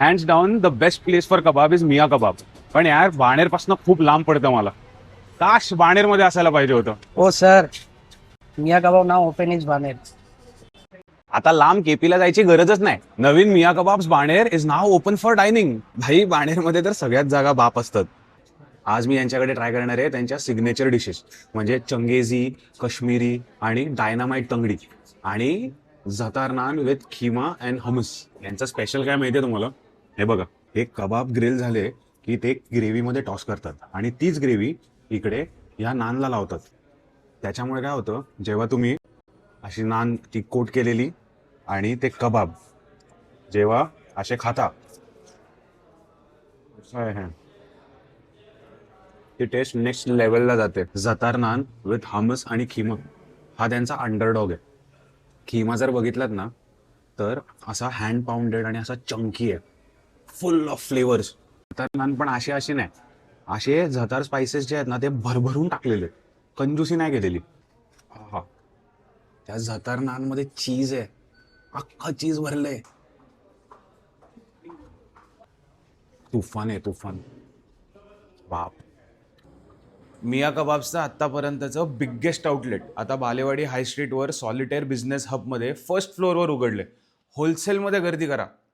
Hands down the best place for kebab is मिया कबाब. पण यार बाणेरपासून खूप लांब पडतं मला. काश बाणेरमध्ये असायला पाहिजे होतं. ओ सर, मिया कबाब नाव ओपन इज बानेर. आता लांब केपीला जायची गरजच नाही. नवीन मिया kebabs Baner is now open for dining. भाई बाणेरमध्ये तर सगळ्याच जागा बाप असतात. आज मी यांच्याकडे ट्राय करणार आहे त्यांच्या सिग्नेचर डिशेस, म्हणजे चंगेझी, काश्मीरी आणि डायनामाइट तंगडी आणि जतार naan with keema and hummus. यांचं स्पेशल काय माहितीये तुम्हाला? हे बघा, हे कबाब ग्रिल झाले की ते ग्रेव्हीमध्ये टॉस करतात आणि तीच ग्रेव्ही इकडे या नानला लावतात. त्याच्यामुळे काय होतं, जेव्हा तुम्ही अशी नान ती कोट केलेली आणि ते कबाब जेव्हा असे खाता, ती टेस्ट नेक्स्ट लेवलला जाते. जतार नान विथ हमस आणि खिमा हा त्यांचा अंडरडॉग आहे. खिमा जर बघितलात ना तर असा हँड पाऊंडेड आणि असा चंकी आहे, फुल ऑफ फ्लेवर्स. जतार नान पण असे नाही, असे जतार स्पाइसेस जे आहेत ना ते भरभरून टाकलेले, कंजूसी नाही केलेली. हा, त्या जतार नान मध्ये चीज आहे, अख्खा चीज भरलंय. तुफान आहे तुफान. बाप. मिया कबाब्सचं आत्तापर्यंतचं बिग्गेस्ट आउटलेट आता बालेवाडी हाय स्ट्रीटवर सॉलिटेअर बिझनेस हबमध्ये फर्स्ट फ्लोअरवर उघडले. होलसेलमध्ये गर्दी करा.